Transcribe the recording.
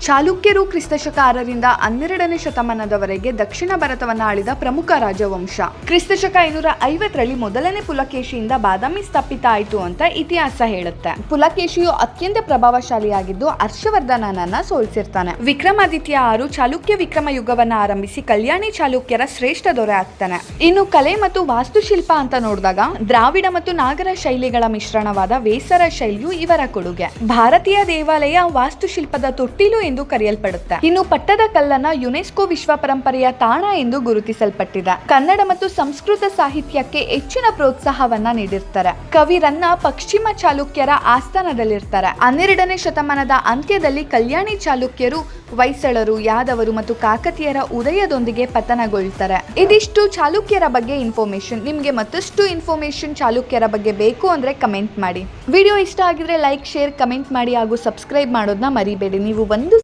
ಚಾಲುಕ್ಯರು ಕ್ರಿಸ್ತಶಕ 6ರಿಂದ 12ನೇ ಶತಮಾನದವರೆಗೆ ದಕ್ಷಿಣ ಭಾರತವನ್ನು ಆಳಿದ ಪ್ರಮುಖ ರಾಜವಂಶ. ಕ್ರಿಸ್ತಶಕ 550ರಲ್ಲಿ ಮೊದಲನೇ ಪುಲಕೇಶಿಯಿಂದ ಬಾದಾಮಿ ಸ್ಥಾಪಿತ ಆಯಿತು ಅಂತ ಇತಿಹಾಸ ಹೇಳುತ್ತೆ. ಪುಲಕೇಶಿಯು ಅತ್ಯಂತ ಪ್ರಭಾವಶಾಲಿಯಾಗಿದ್ದು ಹರ್ಷವರ್ಧನನನ್ನ ಸೋಲಿಸಿರ್ತಾನೆ. ವಿಕ್ರಮಾದಿತ್ಯ 6 ಚಾಲುಕ್ಯ ವಿಕ್ರಮ ಯುಗವನ್ನ ಆರಂಭಿಸಿ ಕಲ್ಯಾಣಿ ಚಾಲುಕ್ಯರ ಶ್ರೇಷ್ಠ ದೊರೆ ಆಗ್ತಾನೆ. ಇನ್ನು ಕಲೆ ಮತ್ತು ವಾಸ್ತುಶಿಲ್ಪ ಅಂತ ನೋಡಿದಾಗ ದ್ರಾವಿಡ ಮತ್ತು ನಾಗರ ಶೈಲಿಗಳ ಮಿಶ್ರಣವಾದ ವೇಸರ ಶೈಲಿಯು ಇವರ ಕೊಡುಗೆ. ಭಾರತೀಯ ದೇವಾಲಯ ವಾಸ್ತುಶಿಲ್ಪದ ತೊಟ್ಟಿಲು ಎಂದು ಕರೆಯಲ್ಪಡುತ್ತೆ. ಇನ್ನು ಪಟ್ಟದ ಕಲ್ಲನ್ನ ಯುನೆಸ್ಕೋ ವಿಶ್ವ ಪರಂಪರೆಯ ತಾಣ ಎಂದು ಗುರುತಿಸಲ್ಪಟ್ಟಿದೆ. ಕನ್ನಡ ಮತ್ತು ಸಂಸ್ಕೃತ ಸಾಹಿತ್ಯಕ್ಕೆ ಹೆಚ್ಚಿನ ಪ್ರೋತ್ಸಾಹವನ್ನ ನೀಡಿರ್ತಾರೆ. ಕವಿ ರನ್ನ ಪಶ್ಚಿಮ ಚಾಲುಕ್ಯರ ಆಸ್ಥಾನದಲ್ಲಿರ್ತಾರೆ. 12ನೇ ಶತಮಾನದ ಅಂತ್ಯದಲ್ಲಿ ಕಲ್ಯಾಣಿ ಚಾಲುಕ್ಯರು ಹೊಯ್ಸಳರು, ಯಾದವರು ಮತ್ತು ಕಾಕತಿಯರ ಉದಯದೊಂದಿಗೆ ಪತನಗೊಳ್ತಾರೆ. ಇದಿಷ್ಟು ಚಾಲುಕ್ಯರ ಬಗ್ಗೆ ಇನ್ಫಾರ್ಮೇಶನ್. ನಿಮಗೆ ಮತ್ತಷ್ಟು ಇನ್ಫಾರ್ಮೇಶನ್ ಚಾಲುಕ್ಯರ ಬಗ್ಗೆ ಬೇಕು ಅಂದ್ರೆ ಕಮೆಂಟ್ ಮಾಡಿ. ವಿಡಿಯೋ ಇಷ್ಟ ಆಗಿದ್ರೆ ಲೈಕ್, ಶೇರ್, ಕಮೆಂಟ್ ಮಾಡಿ ಹಾಗೂ ಸಬ್ಸ್ಕ್ರೈಬ್ ಮಾಡೋದನ್ನ ಮರಿಬೇಡಿ. ನೀವು ಒಂದು